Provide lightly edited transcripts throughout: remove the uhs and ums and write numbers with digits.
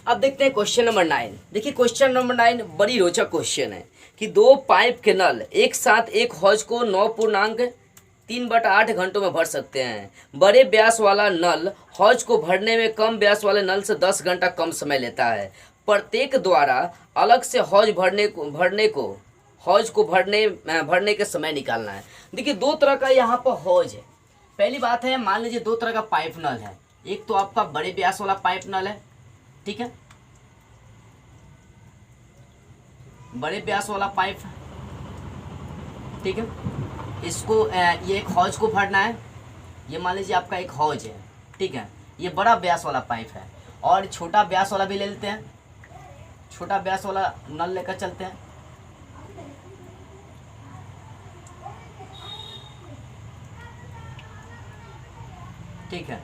अब देखते हैं क्वेश्चन नंबर 9। देखिए क्वेश्चन नंबर 9 बड़ी रोचक क्वेश्चन है कि दो पाइप के नल एक साथ एक हौज को 9.3/8 घंटों में भर सकते हैं। बड़े व्यास वाला नल हौज को भरने में कम व्यास वाले नल से 10 घंटा कम समय लेता है। प्रत्येक द्वारा अलग से हौज भरने के समय निकालना है। देखिए दो तरह का यहाँ पर हौज है। पहली बात है, मान लीजिए दो तरह का पाइप नल है। एक तो आपका बड़े व्यास वाला पाइप नल है, ठीक है, बड़े व्यास वाला पाइप, ठीक है। इसको ये एक हौज को भरना है। ये मान लीजिए आपका एक हौज है, ठीक है। ये बड़ा व्यास वाला पाइप है। और छोटा व्यास वाला भी ले लेते हैं, छोटा व्यास वाला नल लेकर चलते हैं। ठीक है,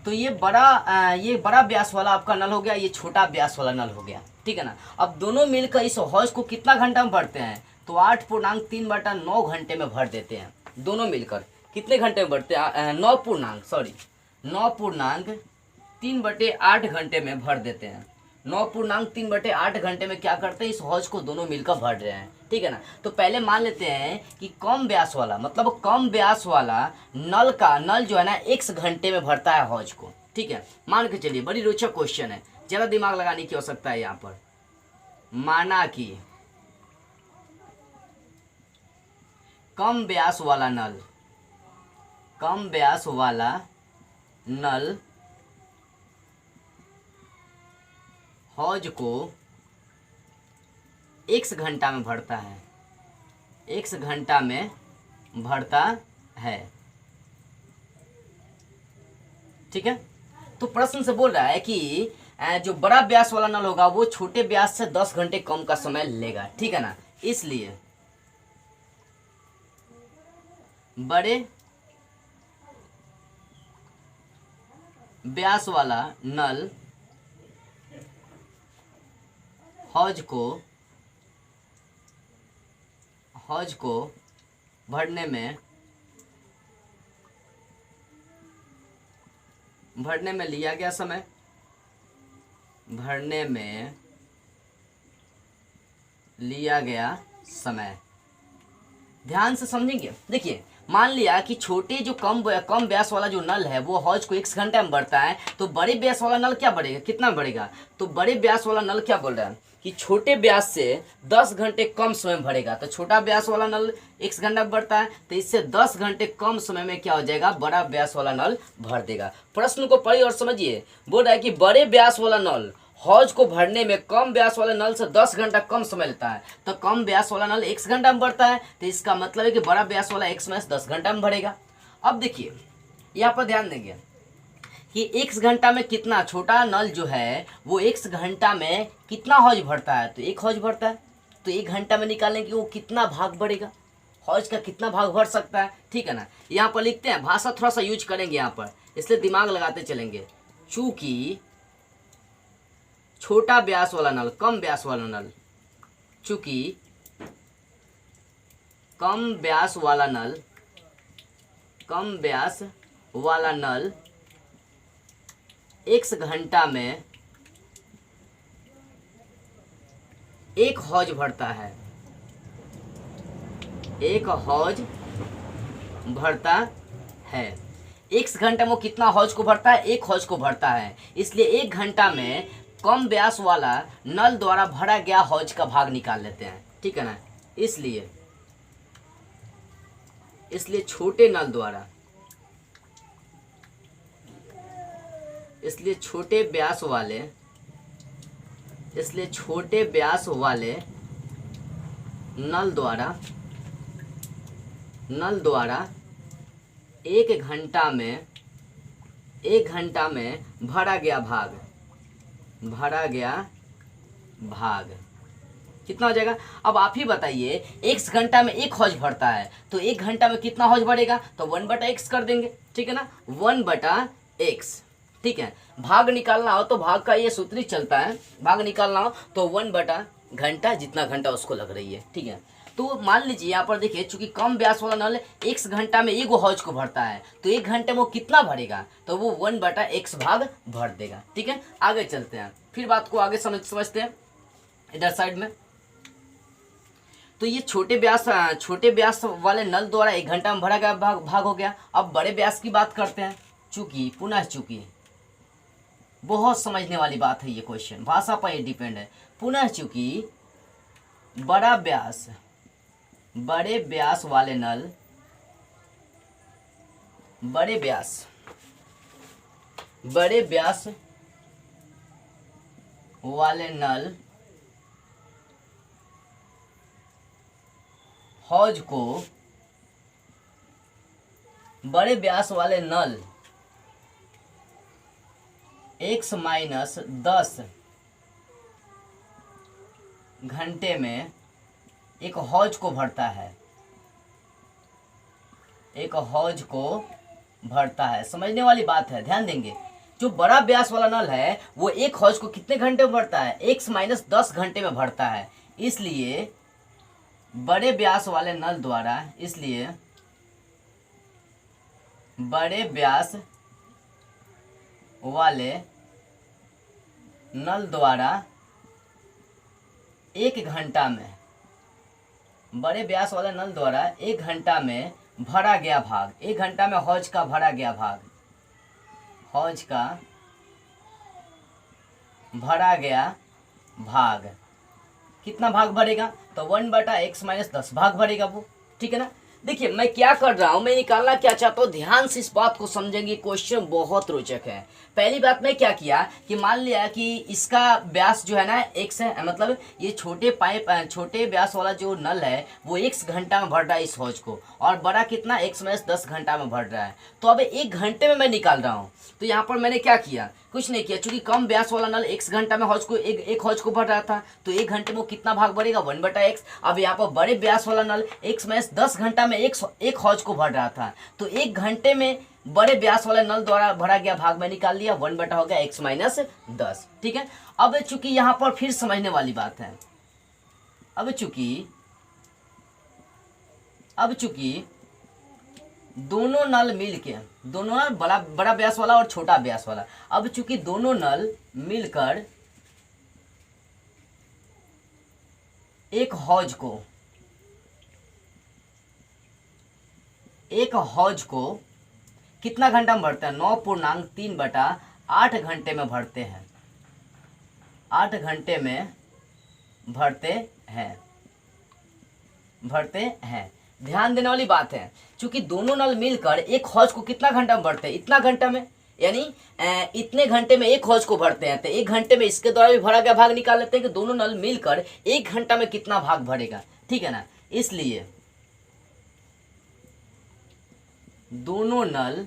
तो ये बड़ा व्यास वाला आपका नल हो गया, ये छोटा व्यास वाला नल हो गया, ठीक है ना। अब दोनों मिलकर इस हौज को कितना घंटा में भरते हैं, तो 8.3/9 घंटे में भर देते हैं। दोनों मिलकर कितने घंटे में भरते हैं, 9.3/8 घंटे में भर देते हैं। 9.3/8 घंटे में क्या करते हैं, इस हौज को दोनों मिलकर भर रहे हैं, ठीक है ना। तो पहले मान लेते हैं कि कम व्यास वाला, मतलब कम व्यास वाला नल जो है ना x घंटे में भरता है हौज को, ठीक है। मान के चलिए, बड़ी रोचक क्वेश्चन है, जरा दिमाग लगाने की आवश्यकता है यहाँ पर। माना कि कम व्यास वाला नल हौज को x घंटा में भरता है, x घंटा में भरता है, ठीक है। तो प्रश्न से बोल रहा है कि जो बड़ा व्यास वाला नल होगा वो छोटे व्यास से 10 घंटे कम का समय लेगा, ठीक है ना। इसलिए बड़े व्यास वाला नल हौज को भरने में लिया गया समय, ध्यान से समझेंगे। देखिए मान लिया कि छोटे जो कम व्यास वाला जो नल है वो हौज को 1 घंटे में भरता है, तो बड़े व्यास वाला नल क्या बढ़ेगा, कितना बढ़ेगा, तो बड़े व्यास वाला नल क्या बोल रहा है कि छोटे व्यास से 10 घंटे कम समय में भरेगा। तो छोटा व्यास वाला नल 1 घंटा में भरता है, तो इससे 10 घंटे कम समय में क्या हो जाएगा, बड़ा व्यास वाला नल भर देगा। प्रश्न को पढ़िए और समझिए। बोल रहा है कि बड़े व्यास वाला नल हौज को भरने में कम व्यास वाले नल से 10 घंटा कम समय लेता है। तो कम व्यास वाला नल 1 घंटा में भरता है, तो इसका मतलब है कि बड़ा व्यास वाला x में 10 घंटा में भरेगा। अब देखिए यहाँ पर ध्यान देंगे कि 1 घंटा में कितना, छोटा नल जो है वो 1 घंटा में कितना हौज भरता है, तो 1 हौज भरता है। तो 1 घंटा में निकालने की वो कितना भाग बढ़ेगा, हौज का कितना भाग भर सकता है, ठीक है ना। यहाँ पर लिखते हैं, भाषा थोड़ा सा यूज करेंगे यहाँ पर, इसलिए दिमाग लगाते चलेंगे। चूंकि छोटा व्यास वाला नल, कम व्यास वाला नल, चूंकि कम व्यास वाला नल 1 घंटा में 1 हौज भरता है, 1 हौज भरता है। 1 घंटा में वो कितना हौज को भरता है, 1 हौज को भरता है। इसलिए 1 घंटा में कम व्यास वाला नल द्वारा भरा गया हौज का भाग निकाल लेते हैं, ठीक है ना। इसलिए छोटे नल द्वारा, इसलिए छोटे व्यास वाले नल द्वारा 1 घंटा में भरा गया भाग कितना हो जाएगा। अब आप ही बताइए, 1 घंटा में 1 हौज भरता है, तो 1 घंटा में कितना हौज बढ़ेगा, तो 1/x कर देंगे, ठीक है ना, 1/x, ठीक है। भाग निकालना हो तो भाग का ये सूत्र ही चलता है, भाग निकालना हो तो 1/घंटा, जितना घंटा उसको लग रही है, ठीक है। तो मान लीजिए यहाँ पर देखिए, चूंकि कम व्यास वाला नल x घंटा में एगो हौज को भरता है, तो 1 घंटे में वो कितना भरेगा, तो वो 1/x भाग भर देगा। ठीक है, आगे चलते हैं, फिर बात को आगे समझते हैं इधर साइड में। तो ये छोटे व्यास वाले नल द्वारा 1 घंटा में भरा गया भाग हो गया। अब बड़े व्यास की बात करते हैं। चूंकि बहुत समझने वाली बात है ये क्वेश्चन, भाषा पर ये डिपेंड है। पुनः चूंकि बड़े व्यास वाले नल हौज को बड़े व्यास वाले नल x-10 घंटे में एक हौज को भरता है, समझने वाली बात है, ध्यान देंगे। जो बड़ा व्यास वाला नल है वो एक हौज को कितने घंटे में भरता है, x-10 घंटे में भरता है। इसलिए बड़े व्यास वाले नल द्वारा 1 घंटा में भरा गया भाग, 1 घंटा में हौज का भरा गया भाग कितना भाग भरेगा, तो 1/x-10 भाग भरेगा वो। ठीक है ना। देखिए मैं क्या कर रहा हूँ, मैं निकालना क्या चाहता हूँ, ध्यान से इस बात को समझेंगे, क्वेश्चन बहुत रोचक है। पहली बात मैं क्या किया कि मान लिया कि इसका व्यास जो है ना x है, मतलब ये छोटे व्यास वाला जो नल है वो x घंटा में भर रहा है इस हौज को, और बड़ा कितना x-10 घंटा में भर रहा है। तो अब 1 घंटे में मैं निकाल रहा हूँ। तो यहाँ पर मैंने क्या किया, कुछ नहीं किया, चूंकि कम व्यास वाला नल x घंटा में एक हौज को भर रहा था, तो 1 घंटे में कितना भाग भरेगा, 1/x। अब यहाँ पर बड़े व्यास वाला नल x-10 घंटा में एक हौज को भर रहा था, तो 1 घंटे में बड़े व्यास वाले नल द्वारा भरा गया भाग में निकाल लिया, 1 हो गया x-10। ठीक है। अब चूंकि यहाँ पर फिर समझने वाली बात है, अब चूंकि दोनों नल बड़ा व्यास वाला और छोटा व्यास वाला, अब चूंकि दोनों नल मिलकर एक हौज को कितना घंटा में भरते हैं, 9.3/8 घंटे में भरते हैं, 8 घंटे में भरते हैं। ध्यान देने वाली बात है, क्योंकि दोनों नल मिलकर एक हौज को कितना घंटा में भरते हैं, इतना घंटा में, यानी इतने घंटे में एक हौज को भरते हैं। तो 1 घंटे में इसके द्वारा भी भरा गया भाग निकाल लेते हैं कि दोनों नल मिलकर 1 घंटा में कितना भाग भरेगा। ठीक है ना। इसलिए दोनों नल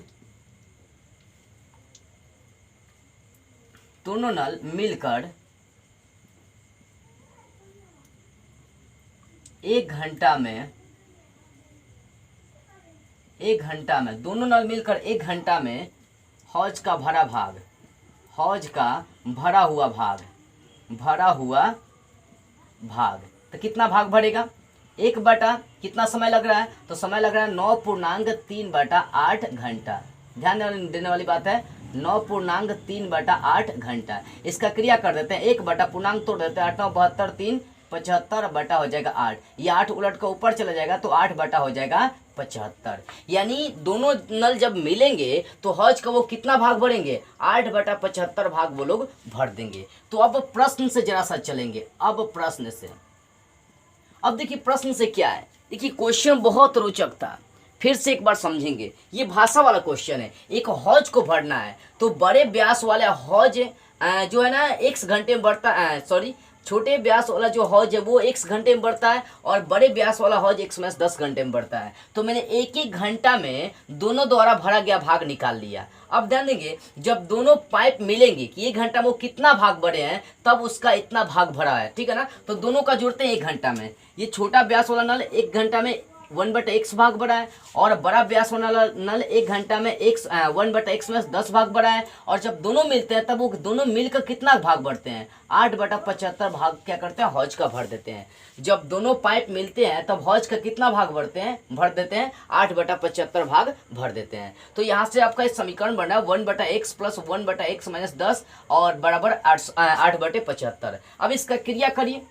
मिलकर 1 घंटा में दोनों नल मिलकर 1 घंटा में हौज का भरा हुआ भाग, तो कितना भाग भरेगा, 1 बटा कितना समय लग रहा है, तो समय लग रहा है 9.3/8 घंटा। ध्यान देने वाली बात है, 9.3/8 घंटा। इसका क्रिया कर देते हैं, 1 बटा पूर्णांक तोड़ देते हैं, 8 9 72 3 75 बटा हो जाएगा 8। ये 8 उलट का ऊपर चला जाएगा तो 8 बटा हो जाएगा 75। यानी दोनों नल जब मिलेंगे तो हौज का वो कितना भाग भरेंगे, 8/75 भाग वो लोग भर देंगे। तो अब प्रश्न से जरा सा चलेंगे। अब देखिए प्रश्न से क्या है, देखिए क्वेश्चन बहुत रोचक था, फिर से एक बार समझेंगे। ये भाषा वाला क्वेश्चन है, एक हौज को भरना है, तो बड़े व्यास वाला हौज जो है ना x घंटे में बढ़ता है, छोटे व्यास वाला जो हौज है वो x घंटे में बढ़ता है, और बड़े व्यास वाला हौज x-10 घंटे में बढ़ता है। तो मैंने 1-1 घंटा में दोनों द्वारा भरा गया भाग निकाल लिया। अब ध्यान देंगे, जब दोनों पाइप मिलेंगे कि 1 घंटा में वो कितना भाग भरे हैं, तब उसका इतना भाग भरा है। ठीक है ना। तो दोनों का जोड़ते हैं 1 घंटा में। ये छोटा व्यास वाला नल 1 घंटा में 1/x भाग बढ़ा है, और बड़ा व्यास वाला नल 1 घंटा में 1/x में 10 भाग बढ़ा है, और जब दोनों मिलते हैं तब वो दोनों मिलकर कितना भाग बढ़ते हैं, 8/75 भाग क्या करते हैं, हौज का भर देते हैं। जब दोनों पाइप मिलते हैं तब हौज का कितना भाग भर देते हैं, 8/75 भाग भर देते हैं। तो यहाँ से आपका इस समीकरण बन रहा है 1/x प्लस 1/x माइनस 10 और बराबर 8/75। अब इसका क्रिया करिए,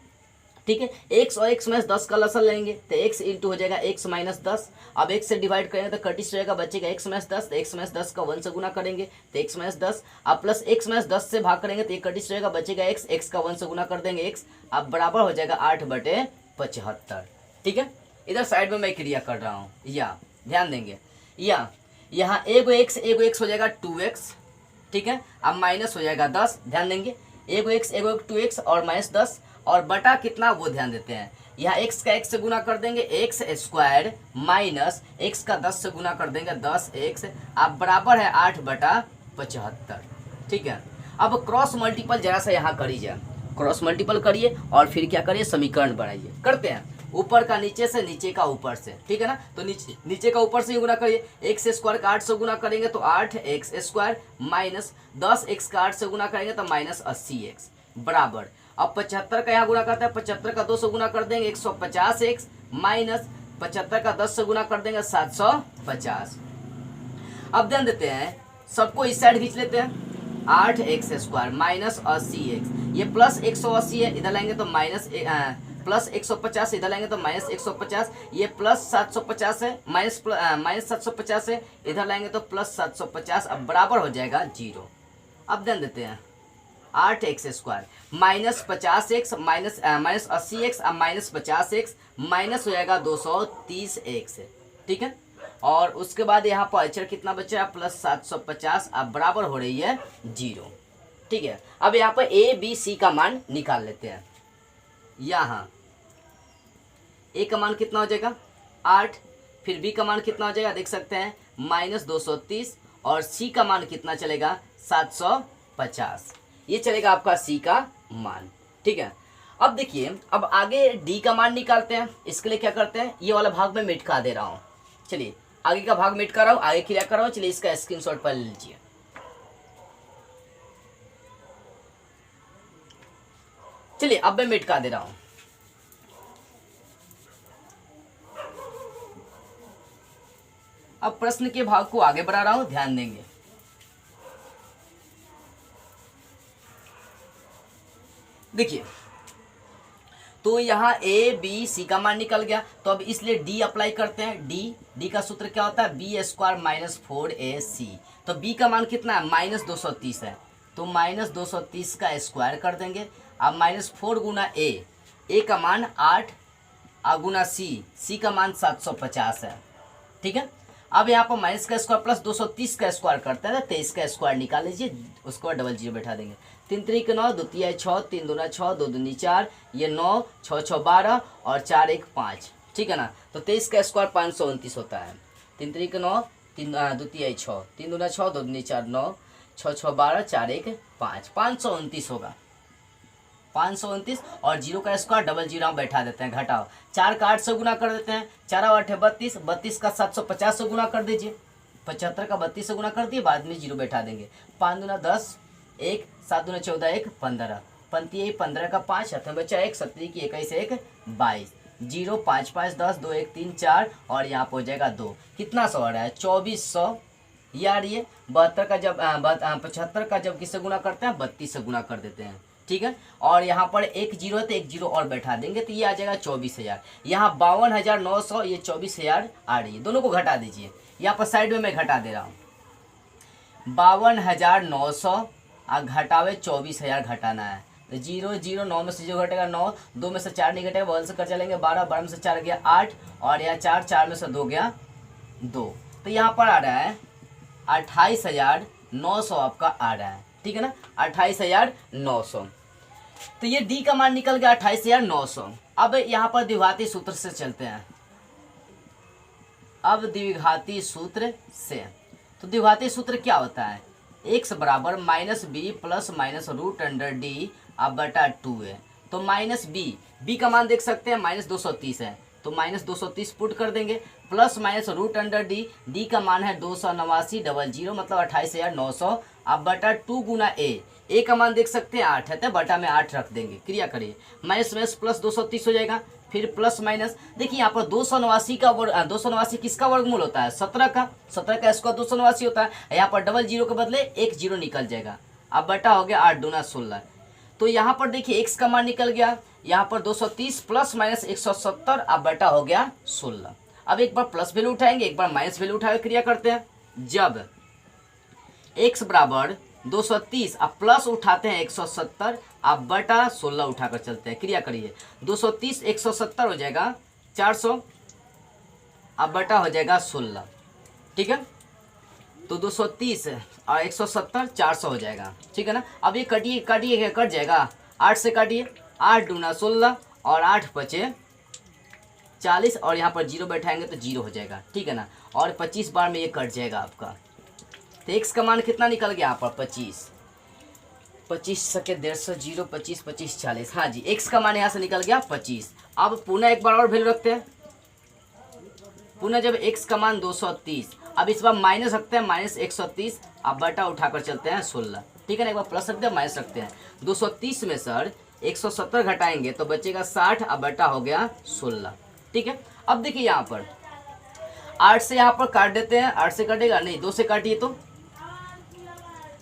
ठीक है। x और x माइनस 10 का लसन लेंगे तो x इंटू हो जाएगा x माइनस 10। अब x से डिवाइड करेंगे तो कटिश रहेगा, बचेगा x माइनस 10, तो x माइनस 10 का 1 से गुना करेंगे तो x माइनस 10। अब प्लस x माइनस 10 से भाग करेंगे तो एक कटिश रहेगा, बचेगा x का 1 से गुना कर देंगे x। अब बराबर हो जाएगा 8/75, ठीक है। इधर साइड में मैं क्रिया कर रहा हूँ, या ध्यान देंगे, या यहाँ एगो x हो जाएगा 2x, ठीक है। अब माइनस हो जाएगा 10, ध्यान देंगे, एगो x 2x और माइनस 10, और बटा कितना वो ध्यान देते हैं, यहाँ x का x से गुना कर देंगे x स्क्वायर माइनस x का 10 से गुना कर देंगे 10x। अब बराबर है 8/75, ठीक है। अब क्रॉस मल्टीपल जरा सा यहाँ करिए, क्रॉस मल्टीपल करिए और फिर क्या करिए, समीकरण बनाइए। करते हैं ऊपर का नीचे से, नीचे का ऊपर से, ठीक है ना। तो नीचे का ऊपर से ही गुना करिए, x स्क्वायर का 8 से गुना करेंगे तो 8x स्क्वायर माइनस 10x का 8 से गुना करेंगे तो माइनस 80x बराबर। अब 75 का यहाँ गुना करते हैं, 75 का 2 से गुना कर देंगे 150x माइनस 75 का 10 से गुना कर देंगे 750। अब ध्यान देते हैं, सबको इस साइड खींच लेते हैं, 8x स्क्वायर माइनस 80x, ये प्लस 180 है, इधर लाएंगे तो माइनस प्लस 150, इधर लाएंगे तो माइनस 150, ये प्लस 750 है, माइनस 750 है, इधर लाएंगे तो प्लस 750। अब बराबर हो जाएगा 0। अब ध्यान देते हैं, 8x square minus 50x minus 80x, अब माइनस 50x माइनस हो जाएगा 230x, ठीक है। और उसके बाद यहाँ पर अचर कितना बचा है, प्लस 750, अब बराबर हो रही है 0, ठीक है। अब यहाँ पर a b c का मान निकाल लेते हैं। यहाँ a का मान कितना हो जाएगा 8, फिर b का मान कितना हो जाएगा, देख सकते हैं माइनस 230, और c का मान कितना चलेगा 750, ये चलेगा आपका c का मान, ठीक है। अब देखिए, अब आगे d का मान निकालते हैं। इसके लिए क्या करते हैं, ये वाला भाग में मिटका दे रहा हूँ, चलिए आगे का भाग मिटका रहा हूँ, आगे क्रिया कर रहा हूँ। चलिए इसका स्क्रीनशॉट पर लीजिए। चलिए अब मैं मिटका दे रहा हूँ। अब प्रश्न के भाग को आगे बढ़ा रहा हूँ, ध्यान देंगे। देखिए, तो यहाँ a b c का मान निकल गया, तो अब इसलिए d अप्लाई करते हैं। d का सूत्र क्या होता है, b स्क्वायर माइनस 4ac। तो b का मान कितना है, माइनस 230 है, तो माइनस 230 का स्क्वायर कर देंगे। अब माइनस 4 गुना a का मान 8 गुना c का मान 750 है, ठीक है। अब यहाँ पर माइनस का स्क्वायर प्लस 230 का स्क्वायर करते हैं, 23 का स्क्वायर निकाल लीजिए, उसको डबल जीरो बैठा देंगे। 3 3 9, 2 3 6, 3 2 6, 2 2 4, ये 9, 6 6 12 और 4 1 5, ठीक है ना। तो 23 का स्क्वायर 529 होता है। 3 3 9, 3 2 3 6, 3 2 6, 2 2 4 9, 6 6 12, 4 1 5, 529 होगा, 529। और 0 का स्क्वायर डबल जीरो बैठा देते हैं, घटाओ 4 का 8 से गुना कर देते हैं, 4 8 32, 32 का 750 से गुना कर दीजिए, 75 का 32 से गुना कर दिए, बाद में 0 बैठा देंगे। 5 दूना 10, 1 7 दूना 14, 1 15, 15 का 5 हाथ में बचा 1, 17 की 21 1 22, 0 5 5 10, 2 1 3 4, और यहाँ पर हो जाएगा 2। कितना सौ आ रहा है, 2400। यार ये 72 का जब 75 का जब किससे गुना करते हैं, 32 से गुना कर देते हैं, ठीक है। और यहाँ पर 1 0 है तो 1 0 और बैठा देंगे, तो ये आ जाएगा 24,000। यहाँ 52,900, ये 24,000 आ रही है। दोनों को घटा दीजिए, यहाँ पर साइड में मैं घटा दे रहा हूँ। 52,900 घटावे 24,000 घटाना है, तो 0 0 9 में से 0 घटेगा 9, 2 में से 4 नहीं घटेगा, बगल से कर चलेंगे 12, 12 में से 4 गया 8, और यहाँ 4 4 में से 2 गया 2, तो यहाँ पर आ रहा है 28,900 आपका आ रहा है, ठीक है ना, 28,900। तो ये डी का मान निकल गया 28,900। अब यहाँ पर द्विघाती सूत्र से चलते हैं। अब द्विघाती सूत्र से, तो द्विघाती सूत्र क्या होता है, x बराबर minus B plus minus root under D अब बटा 2 है। तो माइनस बी का मान देख सकते हैं माइनस 230 है, तो -230 पुट कर देंगे, plus minus root under D, D का मान है 289,000 मतलब 28,900। अब बटा 2 गुना ए का मान देख सकते हैं 8 है, तो बटा में 8 रख देंगे। क्रिया करिए, माइनस माइनस प्लस 230 हो जाएगा, फिर प्लस माइनस। देखिए यहाँ पर 289 का वर्ग, 289 किसका वर्गमूल होता है? 17 का, 17 का स्क्वायर 289 होता है। यहाँ पर डबल जीरो के बदले एक जीरो निकल जाएगा। अब बटा हो गया 8 दूना 16। तो यहाँ पर देखिए x का मान निकल गया, यहाँ पर 230 प्लस माइनस 170, अब बटा हो गया 16। अब एक बार प्लस वैल्यू उठाएंगे, एक बार माइनस वैल्यू उठाकर क्रिया करते हैं। जब x बराबर 230, अब प्लस उठाते हैं 170, अब बटा 16 उठाकर चलते हैं। क्रिया करिए, 230 170 हो जाएगा 400, अब बटा हो जाएगा 16। ठीक है, तो 230 और 170 400 हो जाएगा। ठीक है ना। अब ये कटिए कटिए कट जाएगा, 8 से काटिए, 8 दूना 16 और 8 बचे 40, और यहाँ पर जीरो बैठाएंगे तो जीरो हो जाएगा। ठीक है ना, और 25 बार में ये कट जाएगा आपका। तो x का मान कितना निकल गया यहाँ पर? 25, 25 सके 150 जीरो 25 25 40। हाँ जी, x का मान यहाँ से निकल गया 25। अब पुनः एक बार और वैल्यू रखते हैं, पुनः जब x का मान 230, अब इस बार माइनस रखते हैं -130, अब बटा उठाकर चलते हैं 16। ठीक है ना, एक बार प्लस रखते हैं माइनस रखते हैं। 230 में सर 170 घटाएंगे तो बचेगा 60, अब बटा हो गया 16। ठीक है, अब देखिए यहाँ पर 8 से यहाँ पर काट देते हैं, 8 से कटेगा नहीं, 2 से काटिए तो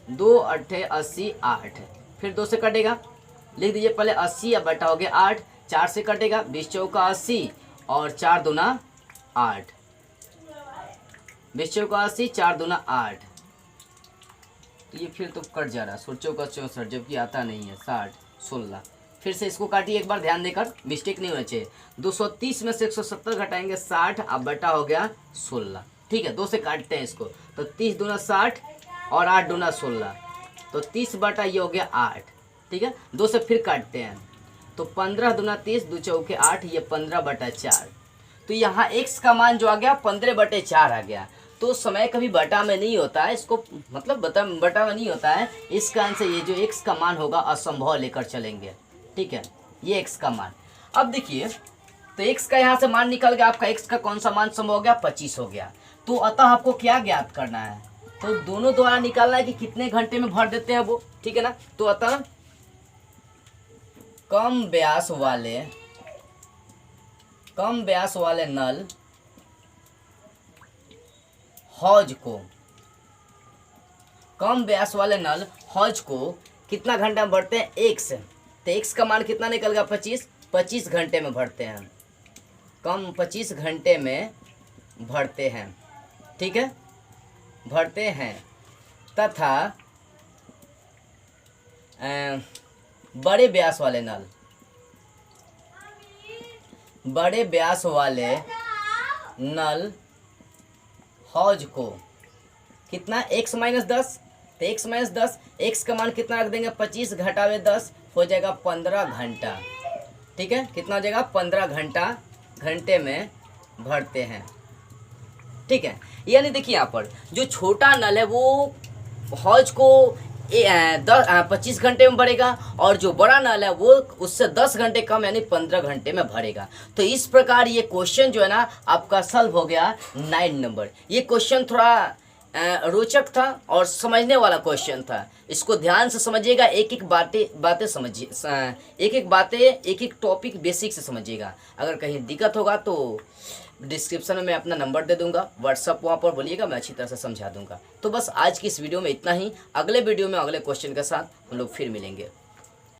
2 8 80 8, फिर 2 से कटेगा, लिख दीजिए पहले 80, अब बटा हो गया 8। 4 से कटेगा, 20 चौका 80 और 4 दूना 8, 20 चौका 80 4 दूना 8। तो ये फिर तो कट जा रहा है, 16 चौका 64 जबकि आता नहीं है, 60 16। फिर से इसको काटिए एक बार ध्यान देकर, मिस्टेक नहीं होना चाहिए। 230 में से 170 घटाएंगे 60, अब बटा हो गया 16। ठीक है, 2 से काटते हैं इसको, तो 30 दूना 60 और 8 दूना 16, तो 30 बटा ये हो गया 8। ठीक है, 2 से फिर काटते हैं तो 15 दूना 30 2 चौके 8, ये 15 बटा 4। तो यहाँ x का मान जो आ गया 15/4 आ गया। तो समय कभी बटा में नहीं होता है, इसको मतलब बटा में नहीं होता है। इसका आंसर ये जो x का मान होगा असंभव लेकर चलेंगे। ठीक है, ये x का मान। अब देखिए, तो x का यहाँ से मान निकल गया, आपका x का कौन सा मान संभव हो गया? 25 हो गया। तो अतः आपको क्या ज्ञात करना है? तो दोनों द्वारा निकालना है कि कितने घंटे में भर देते हैं वो। ठीक है ना, तो अतः कम व्यास वाले नल हौज को, कम व्यास वाले नल हौज को कितना घंटा में भरते हैं? 1 से। तो x का मान कितना निकल गया? 25, 25 घंटे में भरते हैं, कम 25 घंटे में भरते हैं। ठीक है, भरते हैं। तथा बड़े व्यास वाले नल, बड़े व्यास वाले नल हौज को कितना? x माइनस 10, तो x माइनस 10, x का मान कितना रख देंगे? 25 घटावे 10 हो जाएगा 15 घंटा। ठीक है, कितना हो जाएगा? 15 घंटे में भरते हैं। ठीक है, यानी देखिए यहाँ पर जो छोटा नल है वो हौज को 25 घंटे में भरेगा, और जो बड़ा नल है वो उससे 10 घंटे कम यानी 15 घंटे में भरेगा। तो इस प्रकार ये क्वेश्चन जो है ना आपका सॉल्व हो गया 9 नंबर। ये क्वेश्चन थोड़ा रोचक था और समझने वाला क्वेश्चन था। इसको ध्यान से समझिएगा, एक एक बातें समझिए, एक एक टॉपिक बेसिक से समझिएगा। अगर कहीं दिक्कत होगा तो डिस्क्रिप्शन में मैं अपना नंबर दे दूंगा, व्हाट्सअप वहाँ पर बोलिएगा, मैं अच्छी तरह से समझा दूंगा। तो बस आज की इस वीडियो में इतना ही। अगले वीडियो में अगले क्वेश्चन के साथ हम लोग फिर मिलेंगे।